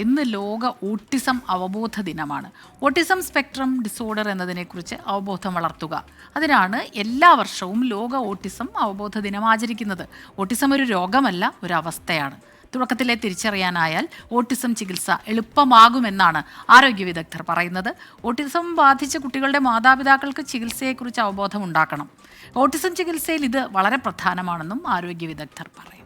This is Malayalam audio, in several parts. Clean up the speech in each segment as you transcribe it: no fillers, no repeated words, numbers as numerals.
ഇന്ന് ലോക ഓട്ടിസം അവബോധ ദിനമാണ്. ഓട്ടിസം സ്പെക്ട്രം ഡിസോർഡർ എന്നതിനെക്കുറിച്ച് അവബോധം വളർത്തുക. അതിനാണ് എല്ലാ വർഷവും ലോക ഓട്ടിസം അവബോധ ദിനം ആചരിക്കുന്നത്. ഓട്ടിസം ഒരു രോഗമല്ല, ഒരു അവസ്ഥയാണ്. തുടക്കത്തിലെ തിരിച്ചറിയാനായാൽ ഓട്ടിസം ചികിത്സ എളുപ്പമാകുമെന്നാണ് ആരോഗ്യ വിദഗ്ധർ പറയുന്നത്. ഓട്ടിസം ബാധിച്ച കുട്ടികളുടെ മാതാപിതാക്കൾക്ക് ചികിത്സയെക്കുറിച്ച് അവബോധം ഉണ്ടാക്കണം. ഓട്ടിസം ചികിത്സയിൽ ഇത് വളരെ പ്രധാനമാണെന്നും ആരോഗ്യ വിദഗ്ധർ പറയും.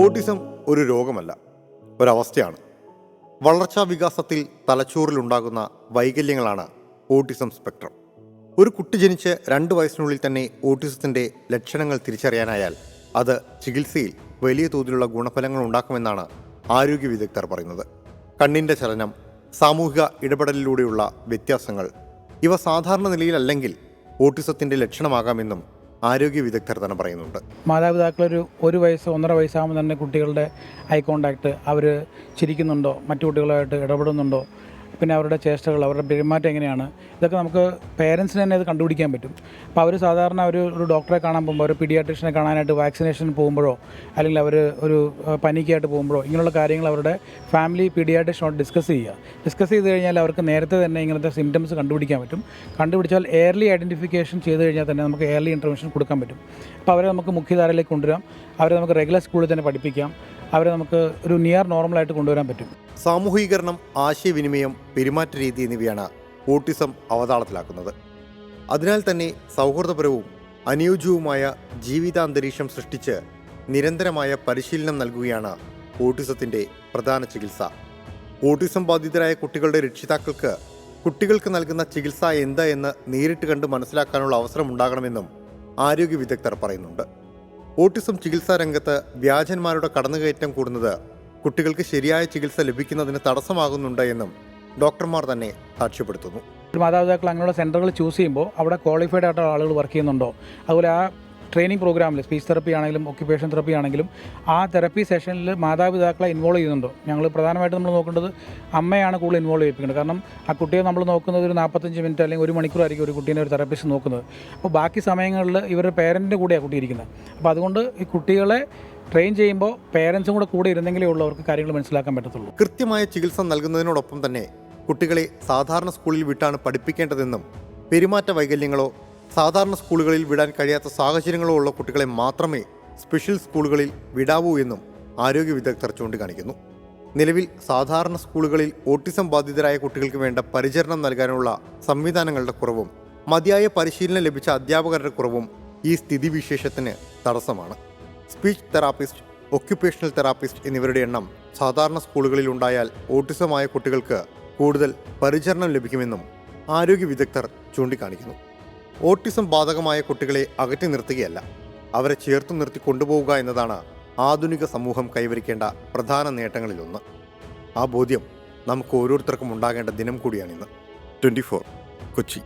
ഓട്ടിസം ഒരു രോഗമല്ല, ഒരവസ്ഥയാണ്. വളർച്ചാ വികാസത്തിൽ തലച്ചോറിലുണ്ടാകുന്ന വൈകല്യങ്ങളാണ് ഓട്ടിസം സ്പെക്ട്രം. ഒരു കുട്ടി ജനിച്ച് 2 വയസ്സിനുള്ളിൽ തന്നെ ഓട്ടിസത്തിൻ്റെ ലക്ഷണങ്ങൾ തിരിച്ചറിയാനായാൽ അത് ചികിത്സയിൽ വലിയ തോതിലുള്ള ഗുണഫലങ്ങൾ ഉണ്ടാക്കുമെന്നാണ് ആരോഗ്യ വിദഗ്ധർ പറയുന്നത്. കണ്ണിൻ്റെ ചലനം, സാമൂഹിക ഇടപെടലിലൂടെയുള്ള വ്യത്യാസങ്ങൾ ഇവ സാധാരണ നിലയിലല്ലെങ്കിൽ ഓട്ടിസത്തിൻ്റെ ലക്ഷണമാകാമെന്നും ആരോഗ്യ വിദഗ്ധർ തന്നെ പറയുന്നുണ്ട്. മാതാപിതാക്കളൊരു 1 വയസ്സ് 1.5 വയസ്സാകുമ്പോൾ തന്നെ കുട്ടികളുടെ ഐ കോണ്ടാക്ട്, അവർ ചിരിക്കുന്നുണ്ടോ, മറ്റു കുട്ടികളുമായിട്ട് ഇടപെടുന്നുണ്ടോ, പിന്നെ അവരുടെ ചേഷ്ടകൾ, അവരുടെ പെരുമാറ്റം എങ്ങനെയാണ്, ഇതൊക്കെ നമുക്ക് പേരൻസിന് തന്നെ ഇത് കണ്ടുപിടിക്കാൻ പറ്റും. അപ്പോൾ അവർ സാധാരണ ഒരു ഡോക്ടറെ കാണാൻ പോകുമ്പോൾ, ഒരു പീഡിയാട്രീഷ്യനെ കാണാനായിട്ട് വാക്സിനേഷൻ പോകുമ്പോഴോ അല്ലെങ്കിൽ അവർ ഒരു പനിക്കായിട്ട് പോകുമ്പോഴോ ഇങ്ങനെയുള്ള കാര്യങ്ങൾ അവരുടെ ഫാമിലി പീഡിയാട്രീഷ്യനോട് ഡിസ്കസ് ചെയ്ത് കഴിഞ്ഞാൽ അവർക്ക് നേരത്തെ തന്നെ ഇങ്ങനത്തെ സിംറ്റംസ് കണ്ടുപിടിക്കാൻ പറ്റും. കണ്ടുപിടിച്ചാൽ എയർലി ഐഡൻറ്റിഫിക്കേഷൻ ചെയ്ത് കഴിഞ്ഞാൽ തന്നെ നമുക്ക് എയർലി ഇൻ്റർവെൻഷൻ കൊടുക്കാൻ പറ്റും. അപ്പോൾ അവരെ നമുക്ക് മുഖ്യധാരയിലേക്ക് കൊണ്ടുവരാം, അവരെ നമുക്ക് റെഗുലർ സ്കൂളിൽ തന്നെ പഠിപ്പിക്കാം, അവരെ നമുക്ക് ഒരു നിയർ നോർമലായിട്ട് കൊണ്ടുവരാൻ പറ്റും. സാമൂഹീകരണം, ആശയവിനിമയം, പെരുമാറ്റ രീതി എന്നിവയാണ് ഓട്ടിസം അവതാളത്തിലാക്കുന്നത്. അതിനാൽ തന്നെ സൗഹൃദപരവും അനുയോജ്യവുമായ ജീവിതാന്തരീക്ഷം സൃഷ്ടിച്ച് നിരന്തരമായ പരിശീലനം നൽകുകയാണ് ഓട്ടിസത്തിൻ്റെ പ്രധാന ചികിത്സ. ഓട്ടിസം ബാധിതരായ കുട്ടികളുടെ രക്ഷിതാക്കൾക്ക് കുട്ടികൾക്ക് നൽകുന്ന ചികിത്സ എന്താ എന്ന് നേരിട്ട് കണ്ട് മനസ്സിലാക്കാനുള്ള അവസരം ഉണ്ടാകണമെന്നും ആരോഗ്യ വിദഗ്ധർ പറയുന്നുണ്ട്. ഓട്ടിസം ചികിത്സാ രംഗത്ത് വ്യാജന്മാരുടെ കടന്നുകയറ്റം കൂടുന്നത് കുട്ടികൾക്ക് ശരിയായ ചികിത്സ ലഭിക്കുന്നതിന് തടസ്സമാകുന്നുണ്ട് എന്നും ഡോക്ടർമാർ തന്നെ സാക്ഷ്യപ്പെടുത്തുന്നു. മാതാപിതാക്കൾ അങ്ങനെയുള്ള സെൻ്ററുകൾ ചൂസ് ചെയ്യുമ്പോൾ അവിടെ ക്വാളിഫൈഡ് ആയിട്ടുള്ള ആളുകൾ വർക്ക് ചെയ്യുന്നുണ്ടോ, അതുപോലെ ആ ട്രെയിനിങ് പ്രോഗ്രാമിൽ സ്പീച്ച് തെറപ്പി ആണെങ്കിലും ഒക്യുപേഷൻ തെറപ്പി ആണെങ്കിലും ആ തെറപ്പി സെഷനിൽ മാതാപിതാക്കളെ ഇൻവോൾവ് ചെയ്യുന്നുണ്ടോ. ഞങ്ങൾ പ്രധാനമായിട്ടും നമ്മൾ നോക്കേണ്ടത് അമ്മയാണ് കൂടുതൽ ഇൻവോൾവ് ചെയ്യിപ്പിക്കുന്നത്. കാരണം ആ കുട്ടിയെ നമ്മൾ നോക്കുന്നത് ഒരു 45 മിനിറ്റ് അല്ലെങ്കിൽ 1 മണിക്കൂറായിരിക്കും ഒരു കുട്ടീനെ ഒരു തെറപ്പിസ്റ്റ് നോക്കുന്നത്. അപ്പോൾ ബാക്കി സമയങ്ങളിൽ ഇവരുടെ പേരൻറ്റിൻ്റെ കൂടെയാണ് കുട്ടി ഇരിക്കുന്നത്. അപ്പോൾ അതുകൊണ്ട് ഈ കുട്ടികളെ ട്രെയിൻ ചെയ്യുമ്പോൾ പേരൻസും കൂടെ ഇരുന്നെങ്കിലേ ഉള്ളവർക്ക് കാര്യങ്ങൾ മനസ്സിലാക്കാൻ പറ്റത്തുള്ളൂ. കൃത്യമായ ചികിത്സ നൽകുന്നതിനോടൊപ്പം തന്നെ കുട്ടികളെ സാധാരണ സ്കൂളിൽ വിട്ടാണ് പഠിപ്പിക്കേണ്ടതെന്നും പെരുമാറ്റ വൈകല്യങ്ങളോ സാധാരണ സ്കൂളുകളിൽ വിടാൻ കഴിയാത്ത സാഹചര്യങ്ങളോ ഉള്ള കുട്ടികളെ മാത്രമേ സ്പെഷ്യൽ സ്കൂളുകളിൽ വിടാവൂ എന്നും ആരോഗ്യ വിദഗ്ധർ ചൂണ്ടിക്കാണിക്കുന്നു. നിലവിൽ സാധാരണ സ്കൂളുകളിൽ ഓട്ടിസം ബാധിതരായ കുട്ടികൾക്ക് വേണ്ട പരിചരണം നൽകാനുള്ള സംവിധാനങ്ങളുടെ കുറവും മതിയായ പരിശീലനം ലഭിച്ച അധ്യാപകരുടെ കുറവും ഈ സ്ഥിതിവിശേഷത്തിന് തടസ്സമാണ്. സ്പീച്ച് തെറാപ്പിസ്റ്റ്, ഒക്യുപേഷണൽ തെറാപ്പിസ്റ്റ് എന്നിവരുടെ എണ്ണം സാധാരണ സ്കൂളുകളിൽ ഉണ്ടായാൽ ഓട്ടിസമായ കുട്ടികൾക്ക് കൂടുതൽ പരിചരണം ലഭിക്കുമെന്നും ആരോഗ്യ വിദഗ്ധർ ചൂണ്ടിക്കാണിക്കുന്നു. ഓട്ടിസം ബാധകമായ കുട്ടികളെ അകറ്റി നിർത്തുകയല്ല, അവരെ ചേർത്ത് നിർത്തി കൊണ്ടുപോവുക എന്നതാണ് ആധുനിക സമൂഹം കൈവരിക്കേണ്ട പ്രധാന നേട്ടങ്ങളിലൊന്ന്. ആ ബോധ്യം നമുക്ക് ഓരോരുത്തർക്കും ഉണ്ടാകേണ്ട ദിനം കൂടിയാണിന്ന്. 24 കൊച്ചി.